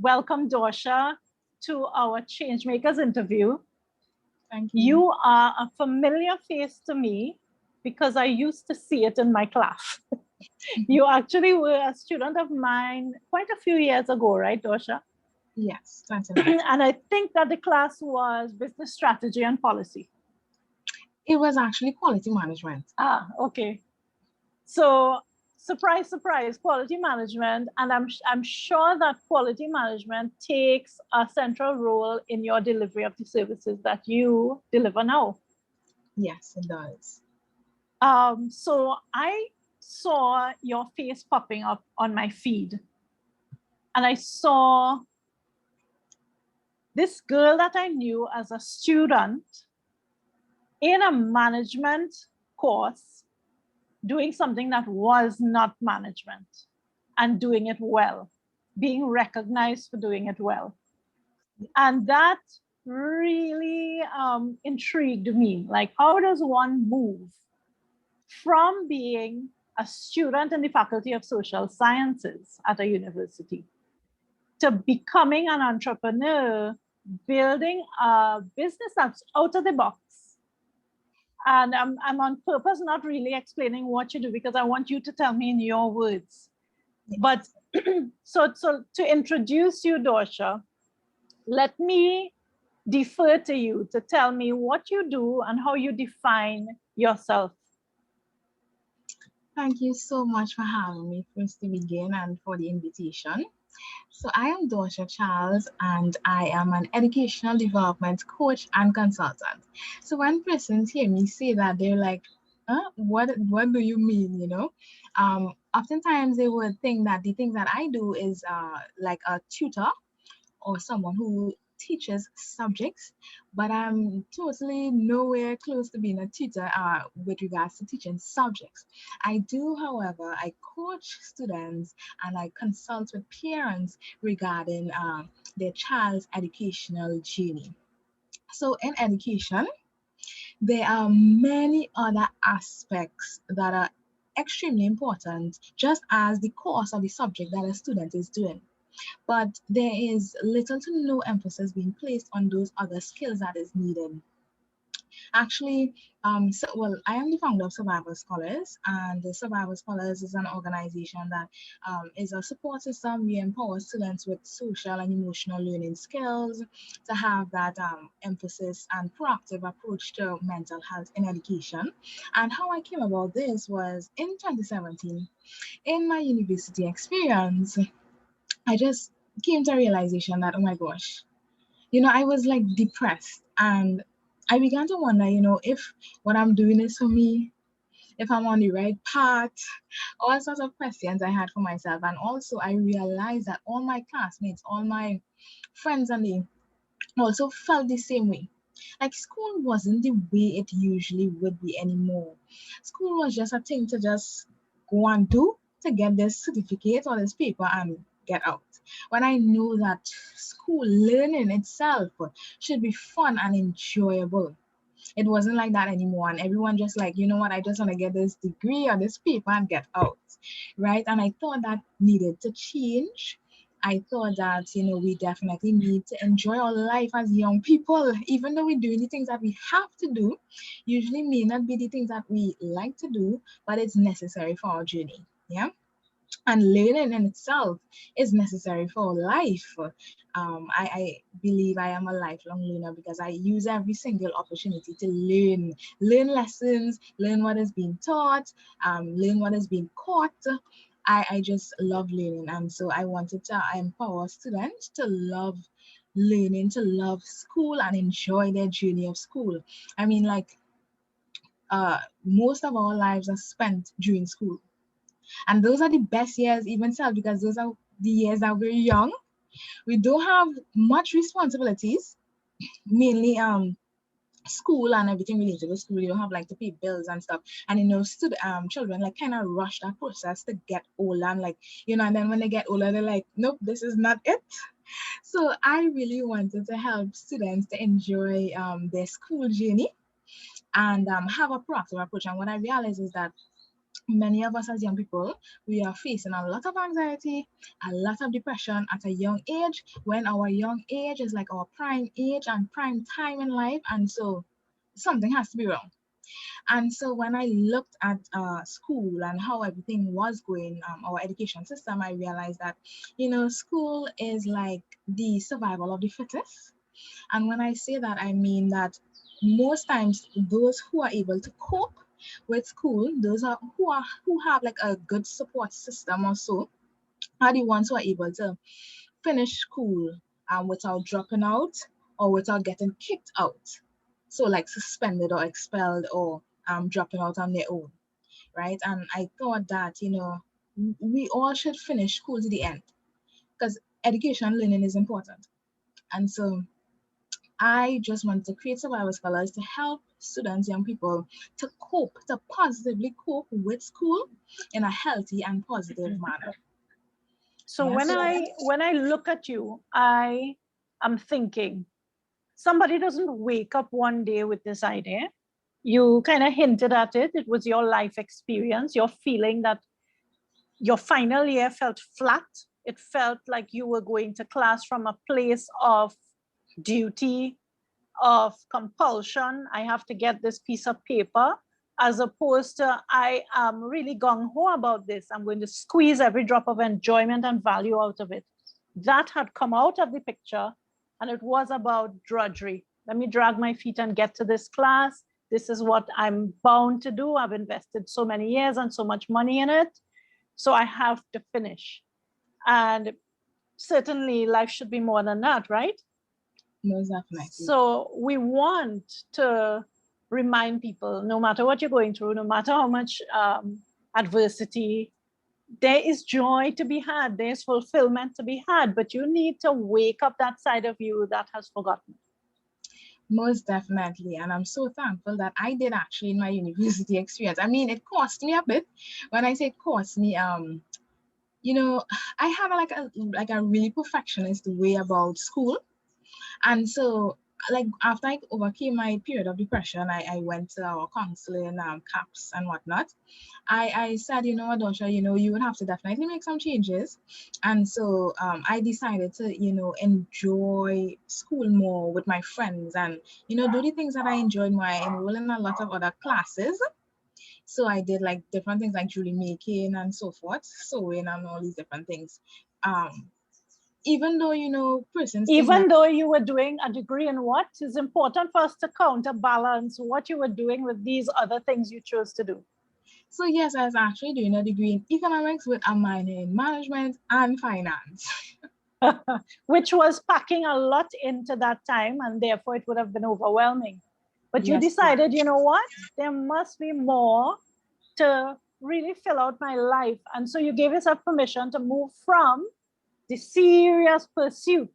welcome Dawsher to our Changemakers interview. Thank you. You are a familiar face to me because I used to see it in my class. You actually were a student of mine quite a few years ago, right, Dawsher? Yes, certainly. And I think that the class was business strategy and policy. It was actually quality management. Ah, okay. So surprise, surprise, quality management. And I'm sure that quality management takes a central role in your delivery of the services that you deliver now. Yes, it does. So I saw your face popping up on my feed. And I saw this girl that I knew as a student in a management course doing something that was not management and doing it well, being recognized for doing it well. And that really intrigued me. Like, how does one move from being a student in the Faculty of Social Sciences at a university to becoming an entrepreneur, building a business that's out of the box? And I'm on purpose not really explaining what you do because I want you to tell me in your words. But so to introduce you, Dawsher, let me defer to you to tell me what you do and how you define yourself. Thank you so much for having me first to begin and for the invitation. So I am Dawsher Charles and I am an educational development coach and consultant. So when persons hear me say that, they're like, what do you mean, oftentimes they would think that the thing that I do is like a tutor or someone who teaches subjects, but I'm totally nowhere close to being a tutor with regards to teaching subjects. I do, however, I coach students and I consult with parents regarding their child's educational journey. So in education, there are many other aspects that are extremely important, just as the course of the subject that a student is doing, but there is little to no emphasis being placed on those other skills that is needed. Actually, I am the founder of Survivor Scholars, and the Survivor Scholars is an organization that is a support system. We empower students with social and emotional learning skills to have that emphasis and proactive approach to mental health in education. And how I came about this was in 2017, in my university experience. I just came to a realization that, oh my gosh, I was like depressed. And I began to wonder, if what I'm doing is for me, if I'm on the right path, all sorts of questions I had for myself. And also, I realized that all my classmates, all my friends, and they also felt the same way. Like school wasn't the way it usually would be anymore. School was just a thing to just go and do to get this certificate or this paper and get out. When I know that school learning itself should be fun and enjoyable. It wasn't like that anymore. And everyone just like, you know what, I just want to get this degree or this paper and get out. Right. And I thought that needed to change. I thought that, we definitely need to enjoy our life as young people, even though we're doing the things that we have to do, usually may not be the things that we like to do, but it's necessary for our journey. Yeah. And learning in itself is necessary for life. I believe I am a lifelong learner because I use every single opportunity to learn lessons, learn what is being taught, learn what is being caught. I just love learning, and so I wanted to empower students to love learning, to love school and enjoy their journey of school. I mean, like most of our lives are spent during school. And those are the best years, even self, because those are the years that we're young. We don't have much responsibilities, mainly school and everything related to school. You don't have like to pay bills and stuff. And children like kind of rush that process to get older and and then when they get older, they're like, nope, this is not it. So I really wanted to help students to enjoy their school journey and have a proactive approach. And what I realized is that many of us as young people, we are facing a lot of anxiety, a lot of depression at a young age, when our young age is like our prime age and prime time in life. And so something has to be wrong. And so when I looked at school and how everything was going, our education system, I realized that, school is like the survival of the fittest. And when I say that, I mean that most times those who are able to cope with school, those are who have like a good support system or so, are the ones who are able to finish school without dropping out or without getting kicked out. So like suspended or expelled or dropping out on their own, right? And I thought that, we all should finish school to the end because education and learning is important. And so I just want to create survival scholars to help students, young people, to cope, to positively cope with school in a healthy and positive manner. So when I look at you, I am thinking somebody doesn't wake up one day with this idea. You kind of hinted at it. It was your life experience. You're feeling that your final year felt flat. It felt like you were going to class from a place of duty, of compulsion. I have to get this piece of paper, as opposed to I am really gung-ho about this. I'm going to squeeze every drop of enjoyment and value out of it. That had come out of the picture, and it was about drudgery. Let me drag my feet and get to this class. This is what I'm bound to do. I've invested so many years and so much money in it, so I have to finish. And certainly life should be more than that, right? Most definitely. So we want to remind people, no matter what you're going through, no matter how much adversity, there is joy to be had, there's fulfillment to be had, but you need to wake up that side of you that has forgotten. Most definitely. And I'm so thankful that I did actually in my university experience. I mean, it cost me a bit. When I say it cost me, I had like a really perfectionist way about school. And so like after I overcame my period of depression, I went to our counseling CAPS and whatnot. I said, Dawsher, you would have to definitely make some changes. And so I decided to, enjoy school more with my friends and, do the things that I enjoyed more. I enrolled in a lot of other classes. So I did like different things like jewelry making and so forth, sewing and all these different things. Even though, persons even though you were doing a degree in what is important for us to counterbalance what you were doing with these other things you chose to do. So yes, I was actually doing a degree in economics with a minor in management and finance. Which was packing a lot into that time, and therefore it would have been overwhelming. But you decided, you know what, there must be more to really fill out my life. And so you gave yourself permission to move from the serious pursuit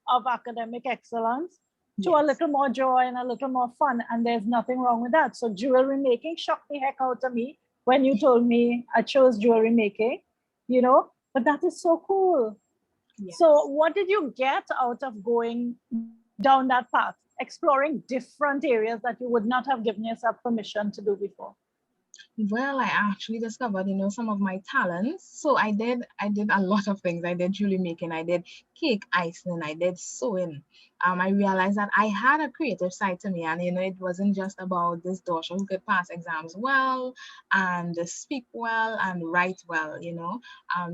of academic excellence to a little more joy and a little more fun. And there's nothing wrong with that. So jewelry making shocked the heck out of me when you told me I chose jewelry making, but that is so cool. Yes. So what did you get out of going down that path, exploring different areas that you would not have given yourself permission to do before? Well, I actually discovered, some of my talents. So I did a lot of things. I did jewelry making, I did cake icing, I did sewing. I realized that I had a creative side to me, and it wasn't just about this Dawsher who could pass exams well and speak well and write well,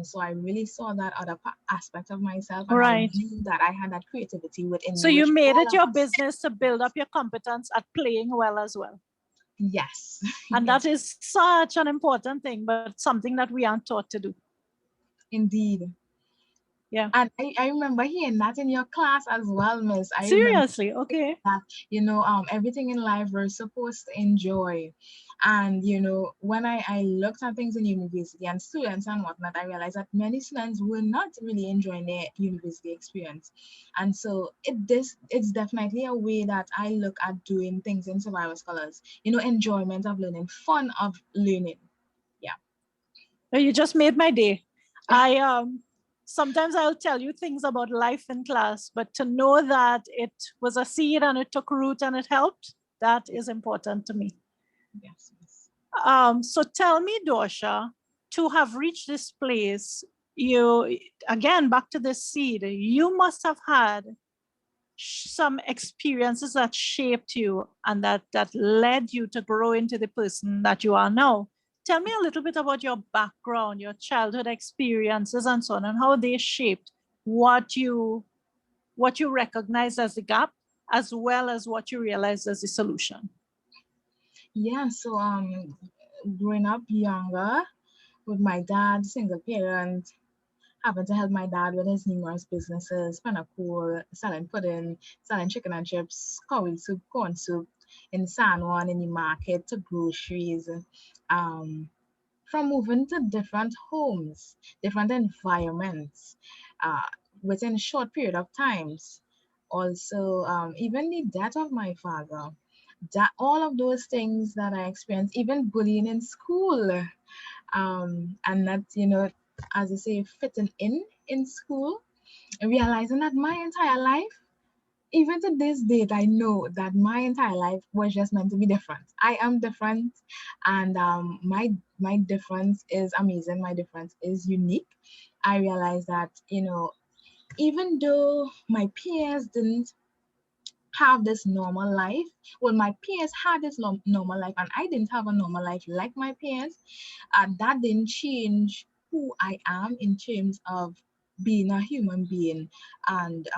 So I really saw that other aspect of myself, and I knew that I had that creativity within me. So you made it your business to build up your competence at playing well as well. Yes. And that is such an important thing, but something that we aren't taught to do. Indeed. Yeah. And I remember hearing that in your class as well, Miss. Seriously? Okay. That, everything in life we're supposed to enjoy. And, when I looked at things in university and students and whatnot, I realized that many students were not really enjoying their university experience. And so it's definitely a way that I look at doing things in survival scholars, enjoyment of learning, fun of learning. Yeah. You just made my day. Sometimes I'll tell you things about life in class, but to know that it was a seed and it took root and it helped, that is important to me. Yes. So tell me, Dawsher, to have reached this place, you, again, back to this seed, you must have had some experiences that shaped you and that led you to grow into the person that you are now. Tell me a little bit about your background, your childhood experiences and so on, and how they shaped what you recognized as the gap, as well as what you realized as the solution. Yeah, so growing up younger with my dad, single parent, having to help my dad with his numerous businesses, Panacol, selling pudding, selling chicken and chips, cow soup, corn soup in San Juan in the market to groceries. Um, from moving to different homes, different environments, uh, within a short period of times. Also, even the death of my father, that all of those things that I experienced, even bullying in school, and that, as I say, fitting in school, and realizing that my entire life, even to this date, I know that my entire life was just meant to be different. I am different, and my difference is amazing. My difference is unique. I realized that, even though my peers didn't have this normal life, well, my peers had this normal life, and I didn't have a normal life like my peers. That didn't change who I am in terms of being a human being and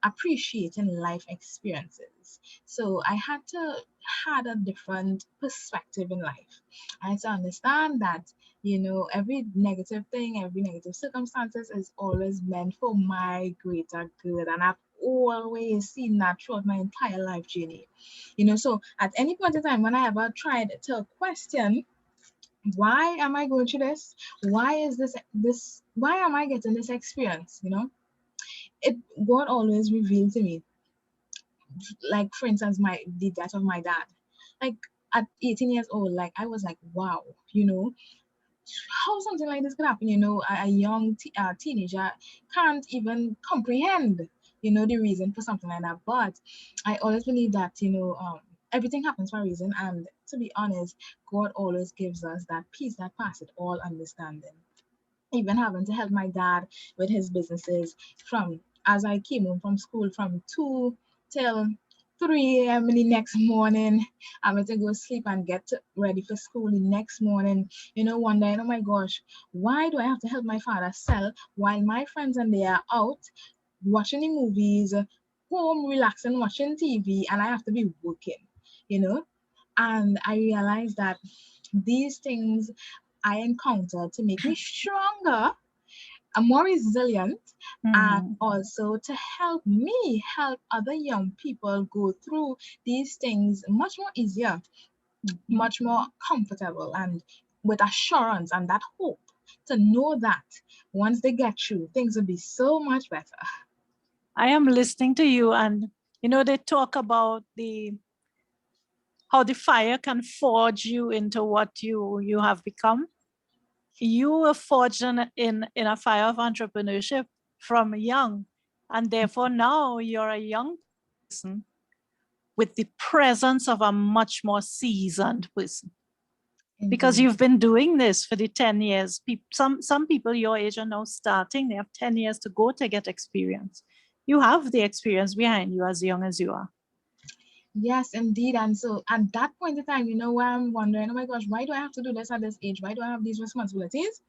appreciating life experiences. So I had a different perspective in life. I had to understand that, every negative thing, every negative circumstances is always meant for my greater good. And I've always seen that throughout my entire life journey. So at any point in time when I ever tried to question, why am I going through this? Why is this why am I getting this experience? It God always revealed to me, like for instance, the death of my dad. Like at 18 years old, like I was like, wow, how something like this could happen. A young teenager can't even comprehend, the reason for something like that. But I always believe that, everything happens for a reason. And to be honest, God always gives us that peace that passes all understanding. Even having to help my dad with his businesses from as I came home from school from 2 till 3 a.m. in the next morning. I went to go sleep and get ready for school the next morning. Wondering, oh my gosh, why do I have to help my father sell while my friends and they are out watching the movies, home relaxing, watching TV, and I have to be working, you know? And I realized that these things I encountered to make me stronger and more resilient, and also to help me help other young people go through these things much more easier, much more comfortable, and with assurance and that hope to know that once they get through, things will be so much better. I am listening to you, and they talk about how the fire can forge you into what you have become. You were forged in a fire of entrepreneurship from young, and therefore now you're a young person with the presence of a much more seasoned person, because Indeed. you've been doing this for the 10 years. Some people your age are now starting. They have 10 years to go to get experience. You have the experience behind you as young as you are. Yes, indeed. And so at that point in time, where I'm wondering, oh my gosh, why do I have to do this at this age? Why do I have these responsibilities?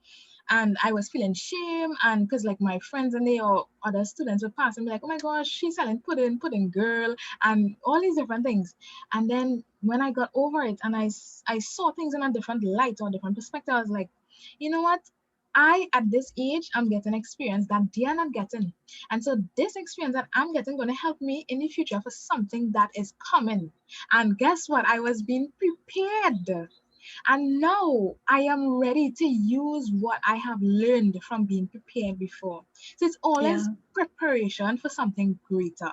And I was feeling shame, and because like my friends and they or other students would pass and be like, oh my gosh, she's selling pudding girl, and all these different things. And then when I got over it and I saw things in a different light or different perspective, I was like, you know what? At this age, I'm getting experience that they are not getting. And so this experience that I'm getting going to help me in the future for something that is coming. And guess what? I was being prepared. And now I am ready to use what I have learned from being prepared before. So it's always preparation for something greater.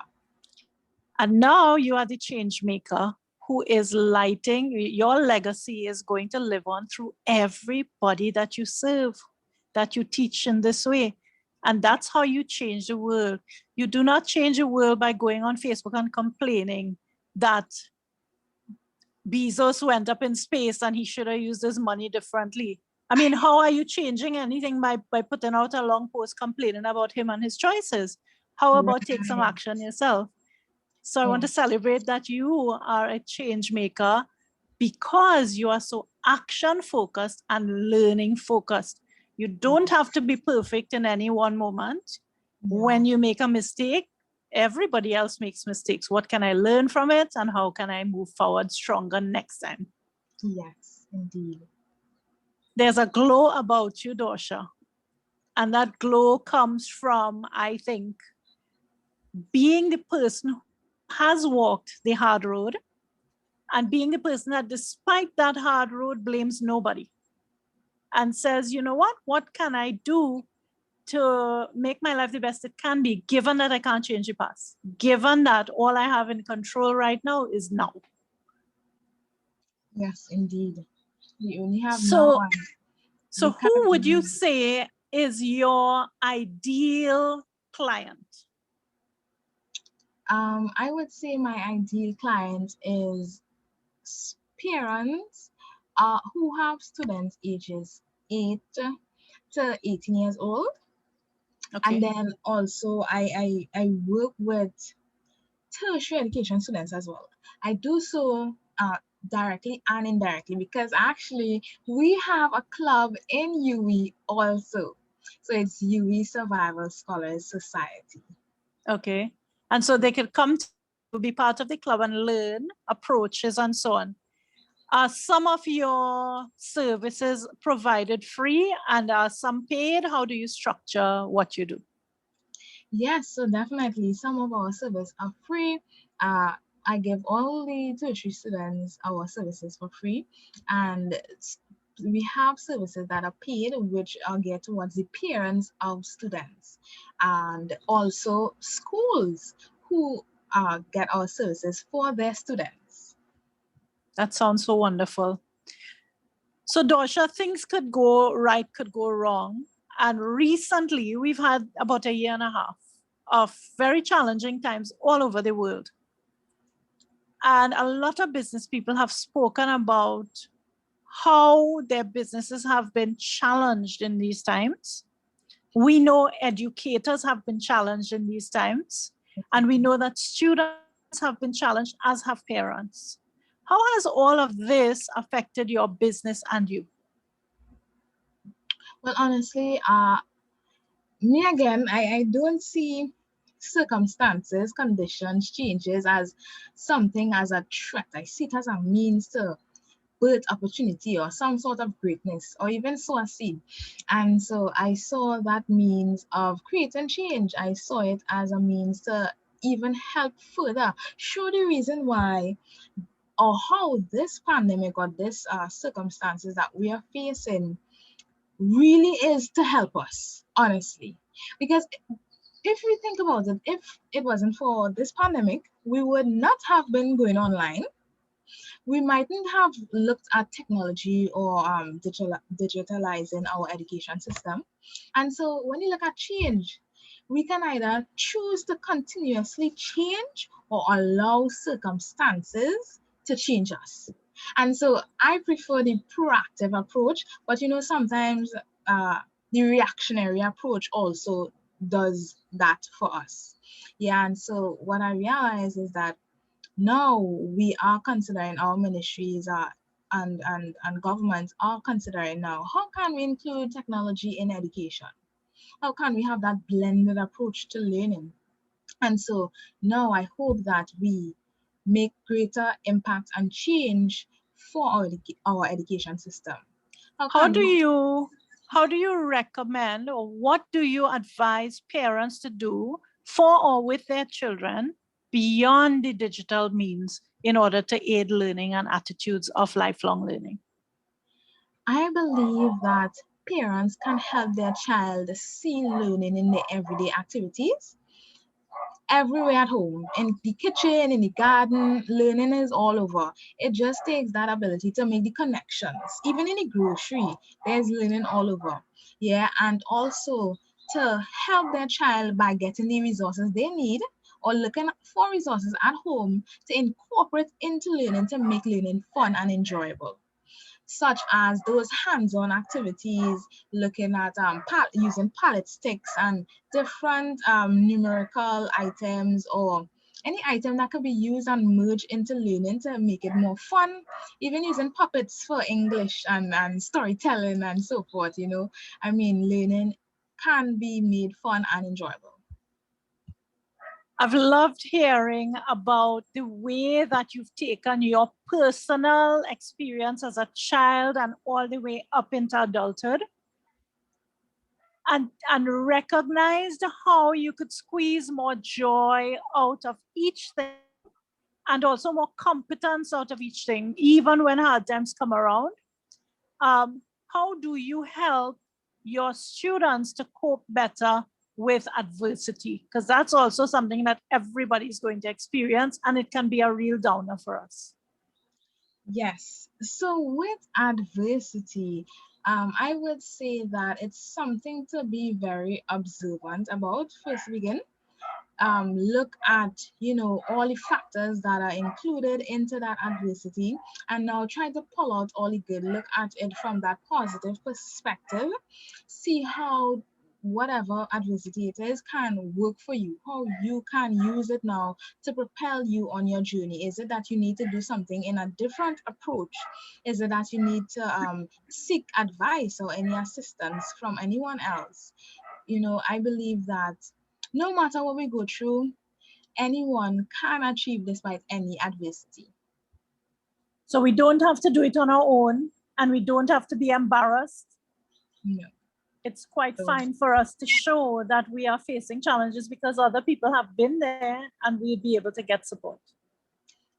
And now you are the change maker who is lighting. Your legacy is going to live on through everybody that you serve, that you teach in this way. And that's how you change the world. You do not change the world by going on Facebook and complaining that Bezos went up in space and he should have used his money differently. I mean, how are you changing anything by putting out a long post complaining about him and his choices? How about take some Right. action yourself? So I want to Yes. celebrate that you are a change maker because you are so action focused and learning focused. You don't have to be perfect in any one moment. When Yeah. you make a mistake, everybody else makes mistakes. What can I learn from it and how can I move forward stronger next time? Yes, indeed. There's a glow about you, Dawsher. And that glow comes from, I think, being the person who has walked the hard road and being the person that, despite that hard road, blames nobody and says, you know what can I do to make my life the best it can be, given that I can't change the past, given that all I have in control right now is now. Yes, indeed. We only have now So, and so we who can't would you really. say is your ideal client? I would say my ideal client is parents who have students ages 8 to 18 years old. And Okay. then also I work with tertiary education students as well. I do so directly and indirectly because actually we have a club in UE also. So it's UE Survival Scholars Society. Okay. And so they could come to be part of the club and learn approaches and so on. Are some of your services provided free and are some paid? How do you structure what you do? Yes, so definitely some of our services are free. Uh, I give all the tertiary students our services for free, and we have services that are paid, which are geared towards the parents of students, and also schools who get our services for their students. That sounds so wonderful. So, Dawsher, things could go right, could go wrong. And recently, we've had about a year and a half of very challenging times all over the world. And a lot of business people have spoken about how their businesses have been challenged in these times. We know educators have been challenged in these times. And we know that students have been challenged, as have parents. How has all of this affected your business and you? Well, honestly, me again, I don't see circumstances, conditions, changes as something as a threat. I see it as a means to birth opportunity or some sort of greatness or even sow a seed. And so I saw that means of creating change. I saw it as a means to even help further show the reason why or how this pandemic or this circumstances that we are facing really is to help us, honestly. Because if we think about it, if it wasn't for this pandemic, we would not have been going online. We mightn't have looked at technology or digitalizing our education system. And so when you look at change, we can either choose to continuously change or allow circumstances to change us. And so I prefer the proactive approach, but sometimes uh, the reactionary approach also does that for us. Yeah, and so what I realize is that now we are considering our ministries and governments are considering now how can we include technology in education? How can we have that blended approach to learning? And so now I hope that we make greater impact and change for our education system. How How can do we? you how do you recommend or what do you advise parents to do for or with their children beyond the digital means in order to aid learning and attitudes of lifelong learning? I believe that parents can help their child see learning in their everyday activities everywhere at home, in the kitchen, in the garden. Learning is all over. It just takes that ability to make the connections. Even in the grocery, there's learning all over. Yeah, and also to help their child by getting the resources they need or looking for resources at home to incorporate into learning to make learning fun and enjoyable, such as those hands-on activities, looking at using palette sticks and different numerical items, or any item that could be used and merged into learning to make it more fun, even using puppets for English and storytelling and so forth, I mean, learning can be made fun and enjoyable. I've loved hearing about the way that you've taken your personal experience as a child and all the way up into adulthood and recognized how you could squeeze more joy out of each thing and also more competence out of each thing, even when hard times come around. How do you help your students to cope better with adversity? Because that's also something that everybody's going to experience, and it can be a real downer for us. Yes. So with adversity, I would say that it's something to be very observant about. First, begin look at all the factors that are included into that adversity, and now try to pull out all the good, look at it from that positive perspective, see how whatever adversity it is can work for you, how you can use it now to propel you on your journey. Is it that you need to do something in a different approach? Is it that you need to seek advice or any assistance from anyone else? I believe that no matter what we go through, anyone can achieve despite any adversity. So we don't have to do it on our own, and we don't have to be embarrassed. No. It's quite fine for us to show that we are facing challenges because other people have been there and we'll be able to get support.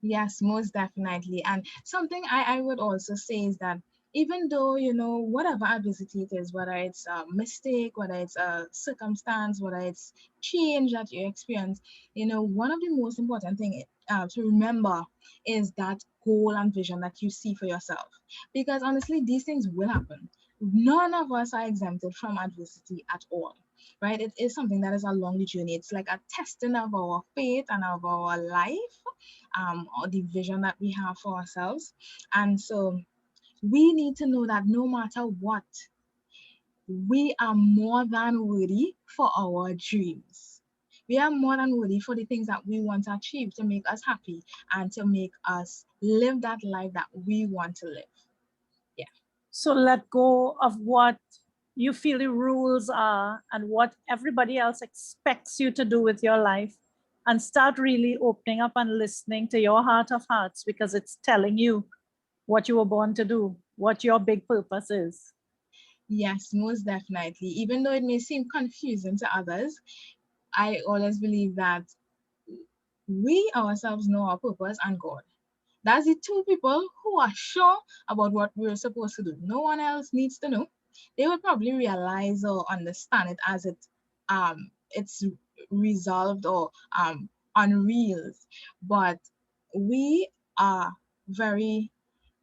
Yes, most definitely. And something I would also say is that even though, whatever adversity it is, whether it's a mistake, whether it's a circumstance, whether it's change that you experience, one of the most important thing to remember is that goal and vision that you see for yourself. Because honestly, these things will happen. None of us are exempted from adversity at all, right? It is something that is along the journey. It's like a testing of our faith and of our life, or the vision that we have for ourselves. And so we need to know that no matter what, we are more than worthy for our dreams. We are more than worthy for the things that we want to achieve to make us happy and to make us live that life that we want to live. Yeah. So let go of what you feel the rules are and what everybody else expects you to do with your life, and start really opening up and listening to your heart of hearts, because it's telling you what you were born to do, what your big purpose is. Yes, most definitely. Even though it may seem confusing to others, I always believe that we ourselves know our purpose and God. That's the two people who are sure about what we're supposed to do. No one else needs to know. They will probably realize or understand it as it's resolved or unreal. But we are very,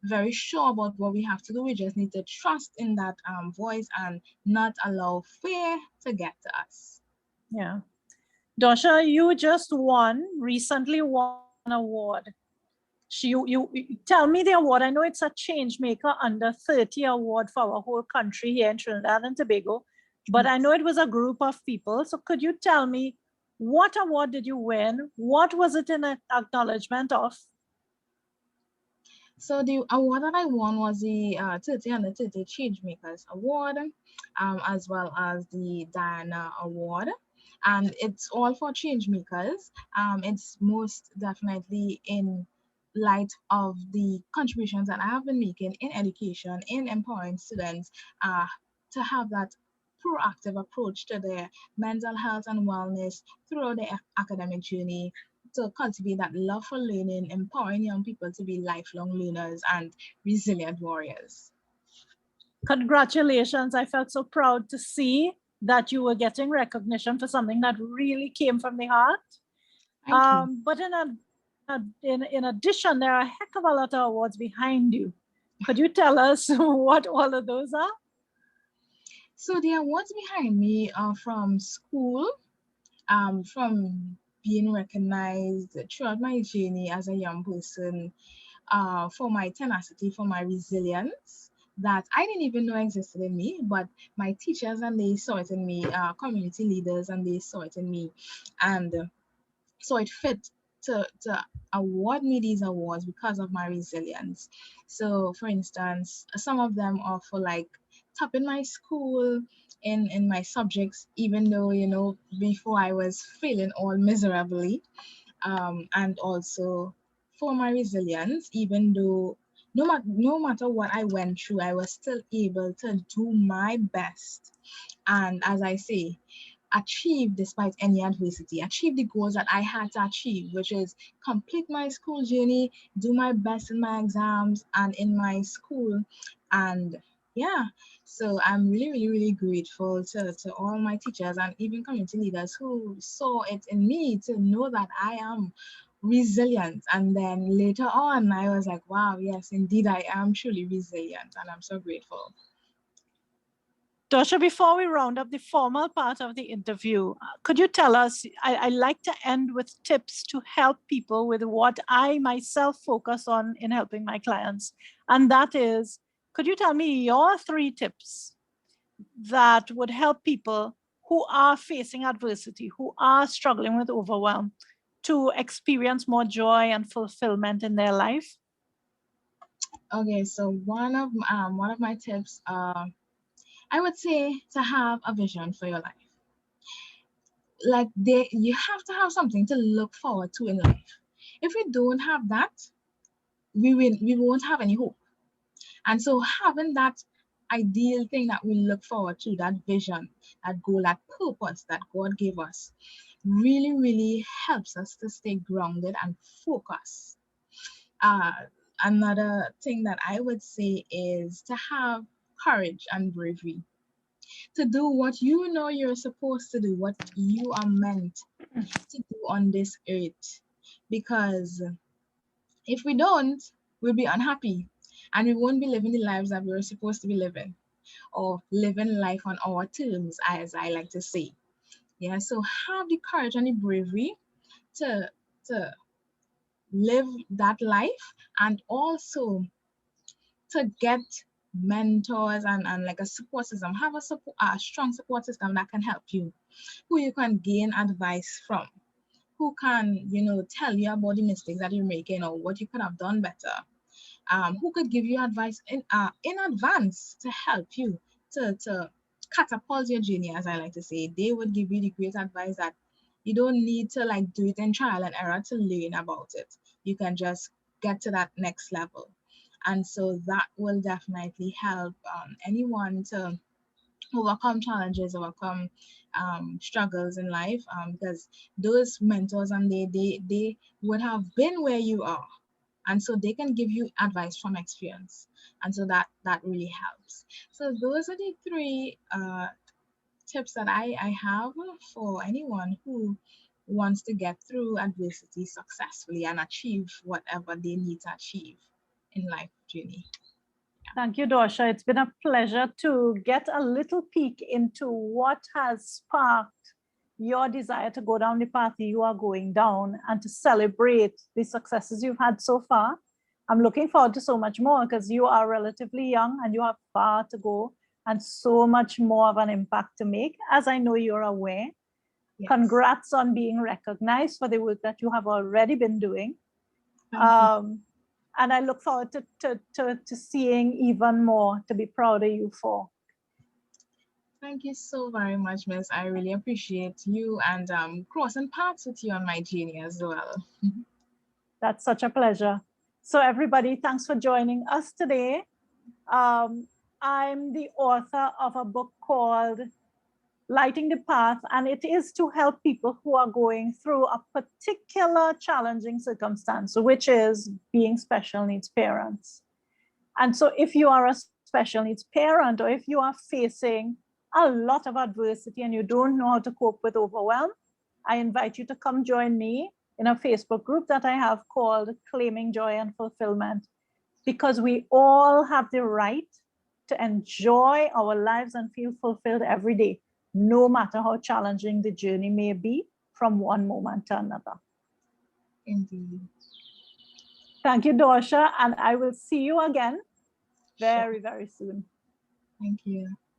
very sure about what we have to do. We just need to trust in that voice and not allow fear to get to us. Yeah. Dawsher, you just recently won an award. You tell me the award. I know it's a Changemaker Under 30 award for our whole country here in Trinidad and Tobago, but I know it was a group of people. So could you tell me, what award did you win? What was it in acknowledgement of? So the award that I won was the 30 Under 30 Changemakers Award, as well as the Diana Award. And it's all for changemakers. It's most definitely in light of the contributions that I have been making in education, in empowering students, to have that proactive approach to their mental health and wellness throughout their academic journey, to cultivate that love for learning, empowering young people to be lifelong learners and resilient warriors. Congratulations. I felt so proud to see that you were getting recognition for something that really came from the heart. But in addition, there are a heck of a lot of awards behind you. Could you tell us what all of those are? So the awards behind me are from school, from being recognized throughout my journey as a young person, for my tenacity, for my resilience that I didn't even know existed in me, but my teachers and they saw it in me, community leaders and they saw it in me, and so it fit to award me these awards because of my resilience. So, for instance, some of them are for like top in my school in my subjects, even though before I was failing all miserably, and also for my resilience, even though no matter what I went through, I was still able to do my best. And as I say, achieve despite any adversity, achieve the goals that I had to achieve, which is complete my school journey, do my best in my exams and in my school. And yeah, so I'm really, really, really grateful to all my teachers and even community leaders who saw it in me to know that I am resilient. And then later on, I was like, wow, yes, indeed, I am truly resilient. And I'm so grateful. Dawsher, before we round up the formal part of the interview, could you tell us, I like to end with tips to help people with what I myself focus on in helping my clients. And that is, could you tell me your 3 tips that would help people who are facing adversity, who are struggling with overwhelm, to experience more joy and fulfillment in their life? Okay, so one of my tips, I would say to have a vision for your life. Like you have to have something to look forward to in life. If we don't have that, we won't have any hope. And so having that ideal thing that we look forward to, that vision, that goal, that purpose that God gave us, really, really helps us to stay grounded and focus. Uh, Another thing that I would say is to have courage and bravery to do what you know you're supposed to do, what you are meant to do on this earth. Because if we don't, we'll be unhappy and we won't be living the lives that we're supposed to be living, or living life on our terms, as I like to say. Yeah, so have the courage and the bravery to to live that life, and also to get mentors and like a support system. Have a strong support system that can help you, who you can gain advice from, who can, tell you about the mistakes that you're making or what you could have done better, who could give you advice in advance to help you to catapult your journey, as I like to say. They would give you the great advice that you don't need to like do it in trial and error to learn about it. You can just get to that next level. And so that will definitely help anyone to overcome challenges, overcome struggles in life, because those mentors and they would have been where you are, and so they can give you advice from experience, and so that really helps. So those are the 3 tips that I have for anyone who wants to get through adversity successfully and achieve whatever they need to achieve in life journey. Thank you, Dawsher. It's been a pleasure to get a little peek into what has sparked your desire to go down the path you are going down and to celebrate the successes you've had so far. I'm looking forward to so much more because you are relatively young and you have far to go and so much more of an impact to make, as I know you're aware. Yes. Congrats on being recognized for the work that you have already been doing. And I look forward to seeing even more to be proud of you for. Thank you so very much, Miss. I really appreciate you and crossing paths with you on my journey as well. That's such a pleasure. So everybody, thanks for joining us today. I'm the author of a book called Lighting the Path, and it is to help people who are going through a particular challenging circumstance, which is being special needs parents. And so if you are a special needs parent, or if you are facing a lot of adversity and you don't know how to cope with overwhelm, I invite you to come join me in a Facebook group that I have called Claiming Joy and Fulfillment, because we all have the right to enjoy our lives and feel fulfilled every day, no matter how challenging the journey may be. from one moment to another. Indeed. Thank you, Dawsher, and I will see you again very, very soon. Thank you.